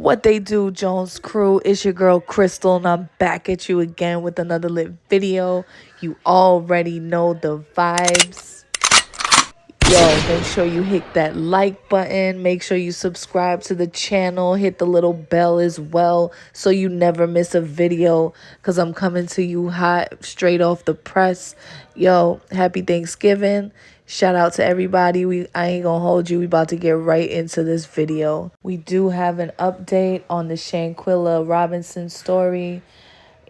What they do, Jones crew? It's your girl Crystal, and I'm back at you again with another lit video. You already know the vibes. Yo, make sure you hit that like button. Make sure you subscribe to the channel. Hit the little bell as well so you never miss a video, because I'm coming to you hot, straight off the press. Yo, happy Thanksgiving. Shout out to everybody. I ain't gonna hold you. We about to get right into this video. We do have an update on the Shanquella Robinson story,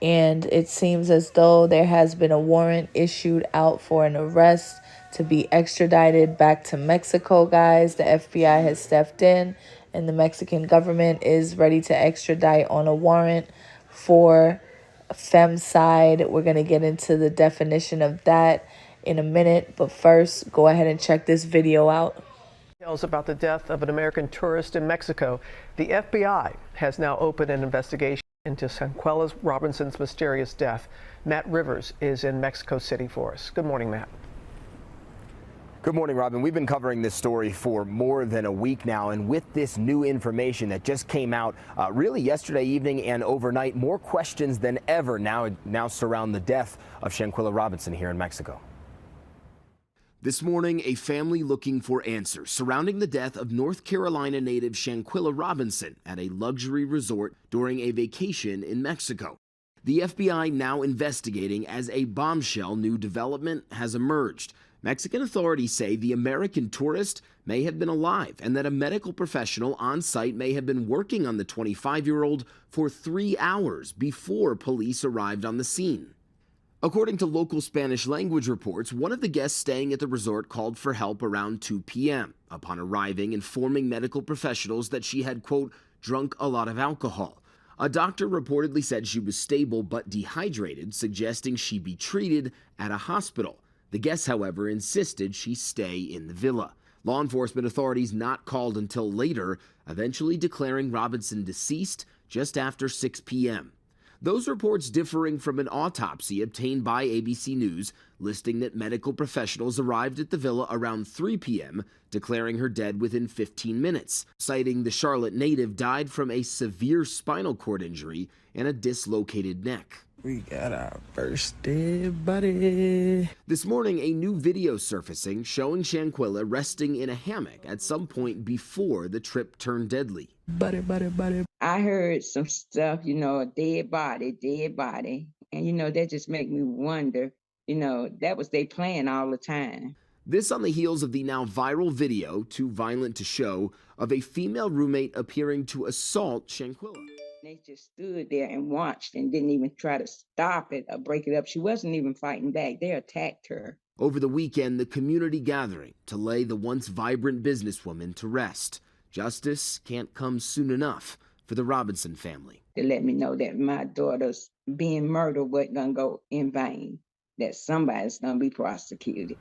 and it seems as though there has been a warrant issued out for an arrest to be extradited back to Mexico, guys. The FBI has stepped in, and the Mexican government is ready to extradite on a warrant for femicide. We're going to get into the definition of that in a minute, but first, go ahead and check this video out. Details about the death of an American tourist in Mexico. The FBI has now opened an investigation into Shanquella Robinson's mysterious death. Matt Rivers is in Mexico City for us. Good morning, Matt. Good morning, Robin. We've been covering this story for more than a week now, and with this new information that just came out really yesterday evening and overnight, more questions than ever now surround the death of Shanquella Robinson here in Mexico. This morning, a family looking for answers surrounding the death of North Carolina native Shanquella Robinson at a luxury resort during a vacation in Mexico. The FBI now investigating as a bombshell new development has emerged. Mexican authorities say the American tourist may have been alive and that a medical professional on site may have been working on the 25-year-old for 3 hours before police arrived on the scene. According to local Spanish language reports, one of the guests staying at the resort called for help around 2 p.m. upon arriving, informing medical professionals that she had, quote, drunk a lot of alcohol. A doctor reportedly said she was stable but dehydrated, suggesting she be treated at a hospital. The guests, however, insisted she stay in the villa. Law enforcement authorities not called until later, eventually declaring Robinson deceased just after 6 p.m. Those reports differing from an autopsy obtained by ABC News, listing that medical professionals arrived at the villa around 3 p.m., declaring her dead within 15 minutes, citing the Charlotte native died from a severe spinal cord injury and a dislocated neck. We got our first dead body. This morning, a new video surfacing showing Shanquella resting in a hammock at some point before the trip turned deadly. Buddy. I heard some stuff, a dead body. And, that just made me wonder, that was they playing all the time. This on the heels of the now viral video, Too Violent to Show, of a female roommate appearing to assault Shanquella. They just stood there and watched and didn't even try to stop it or break it up. She wasn't even fighting back. They attacked her. Over the weekend, the community gathering to lay the once vibrant businesswoman to rest. Justice can't come soon enough for the Robinson family. They let me know that my daughter's being murdered wasn't going to go in vain, that somebody's going to be prosecuted.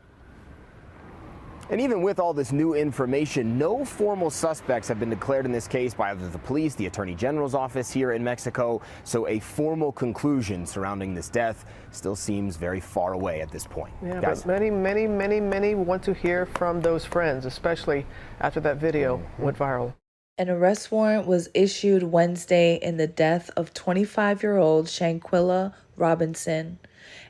And even with all this new information, no formal suspects have been declared in this case by either the police, the Attorney General's office here in Mexico. So a formal conclusion surrounding this death still seems very far away at this point. Yeah, Guys. but many want to hear from those friends, especially after that video went viral. An arrest warrant was issued Wednesday in the death of 25-year-old Shanquella Robinson,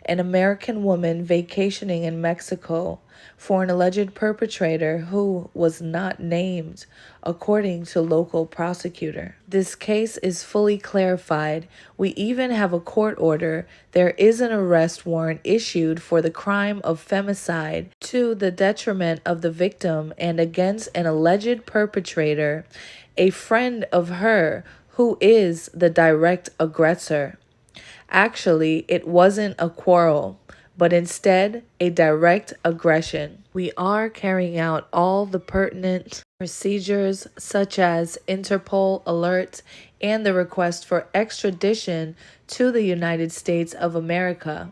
an American woman vacationing in Mexico, for an alleged perpetrator who was not named, according to local prosecutor. This case is fully clarified. We even have a court order. There is an arrest warrant issued for the crime of femicide to the detriment of the victim and against an alleged perpetrator, a friend of her who is the direct aggressor. Actually, it wasn't a quarrel, but instead a direct aggression. We are carrying out all the pertinent procedures, such as Interpol alerts and the request for extradition to the United States of America.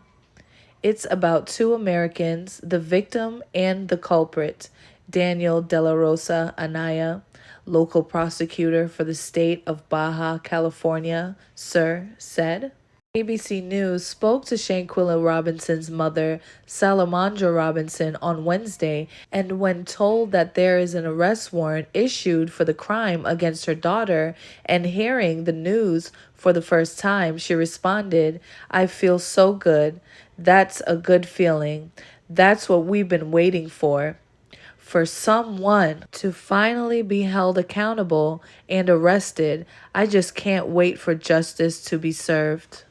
It's about 2 Americans, the victim and the culprit, Daniel De La Rosa Anaya, local prosecutor for the state of Baja California, said. ABC News spoke to Shanquella Robinson's mother, Salamandra Robinson, on Wednesday, and when told that there is an arrest warrant issued for the crime against her daughter and hearing the news for the first time, she responded, "I feel so good. That's a good feeling. That's what we've been waiting for someone to finally be held accountable and arrested. I just can't wait for justice to be served."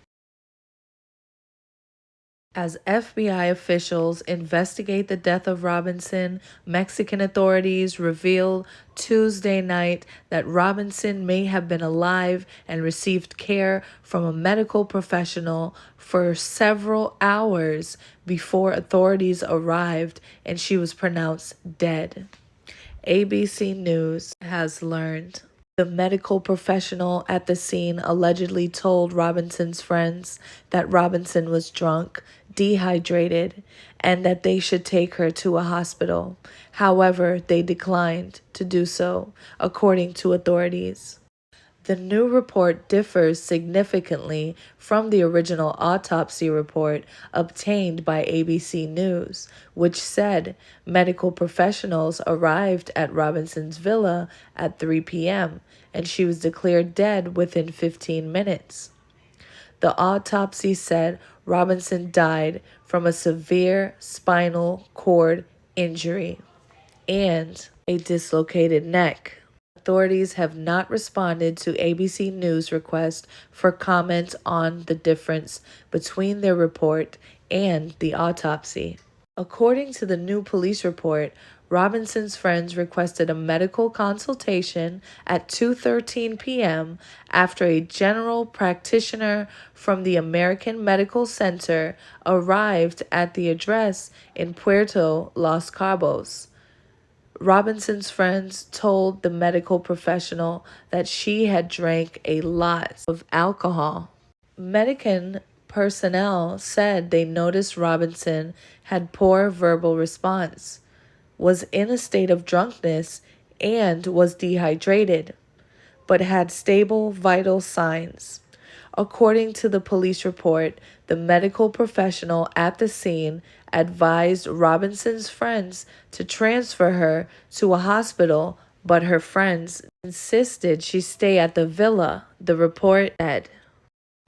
As FBI officials investigate the death of Robinson, Mexican authorities revealed Tuesday night that Robinson may have been alive and received care from a medical professional for several hours before authorities arrived and she was pronounced dead. ABC News has learned. The medical professional at the scene allegedly told Robinson's friends that Robinson was drunk, dehydrated, and that they should take her to a hospital. However, they declined to do so, according to authorities. The new report differs significantly from the original autopsy report obtained by ABC News, which said medical professionals arrived at Robinson's villa at 3 p.m. and she was declared dead within 15 minutes. The autopsy said Robinson died from a severe spinal cord injury and a dislocated neck. Authorities have not responded to ABC News' request for comment on the difference between their report and the autopsy. According to the new police report, Robinson's friends requested a medical consultation at 2:13 p.m. after a general practitioner from the American Medical Center arrived at the address in Puerto Los Cabos. Robinson's friends told the medical professional that she had drank a lot of alcohol. Medical personnel said they noticed Robinson had poor verbal response, was in a state of drunkenness, and was dehydrated, but had stable vital signs. According to the police report, the medical professional at the scene advised Robinson's friends to transfer her to a hospital, but her friends insisted she stay at the villa, the report said.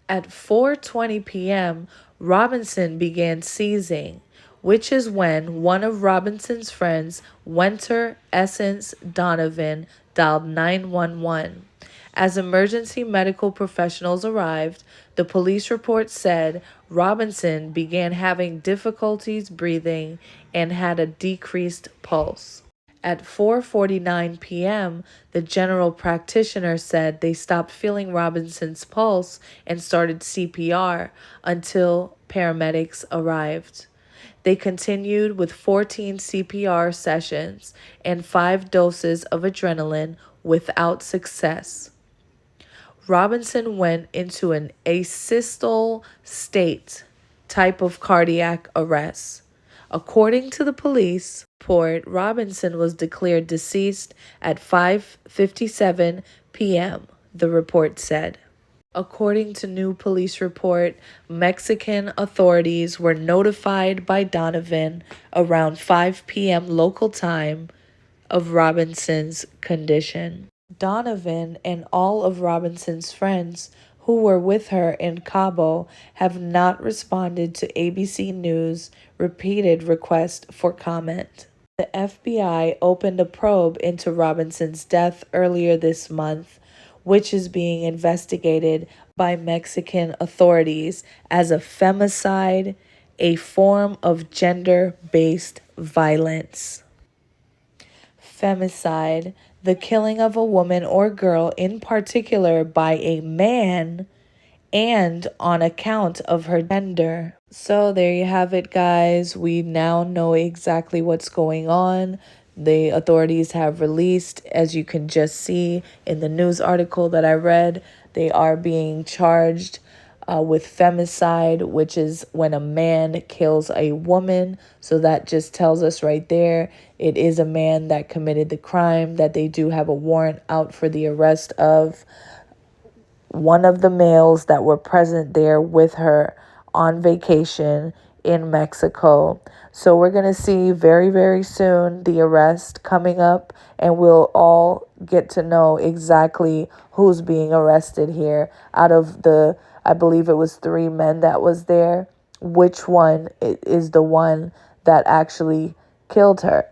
At 4:20 p.m., Robinson began seizing, which is when one of Robinson's friends, Winter Essence Donovan, dialed 911. As emergency medical professionals arrived, the police report said Robinson began having difficulties breathing and had a decreased pulse. At 4:49 p.m., the general practitioner said they stopped feeling Robinson's pulse and started CPR until paramedics arrived. They continued with 14 CPR sessions and 5 doses of adrenaline without success. Robinson went into an asystole state type of cardiac arrest. According to the police report, Robinson was declared deceased at 5:57 p.m., the report said. According to new police report, Mexican authorities were notified by Donovan around 5 p.m. local time of Robinson's condition. Donovan and all of Robinson's friends who were with her in Cabo have not responded to ABC News' repeated request for comment. The FBI opened a probe into Robinson's death earlier this month, which is being investigated by Mexican authorities as a femicide, a form of gender-based violence. Femicide, the killing of a woman or girl, in particular by a man, and on account of her gender. So there you have it, guys. We now know exactly what's going on. The authorities have released, as you can just see in the news article that I read, they are being charged with femicide, which is when a man kills a woman. So that just tells us right there, it is a man that committed the crime, that they do have a warrant out for the arrest of. one of the males that were present there with her on vacation in Mexico. So we're going to see very, very soon the arrest coming up, and we'll all get to know exactly who's being arrested here. Out of the, I believe it was 3 men that was there, which one is the one that actually killed her.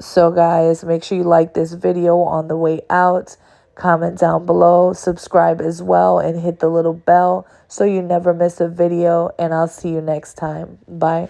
So guys, make sure you like this video on the way out. Comment down below, subscribe as well, and hit the little bell so you never miss a video. And I'll see you next time. Bye.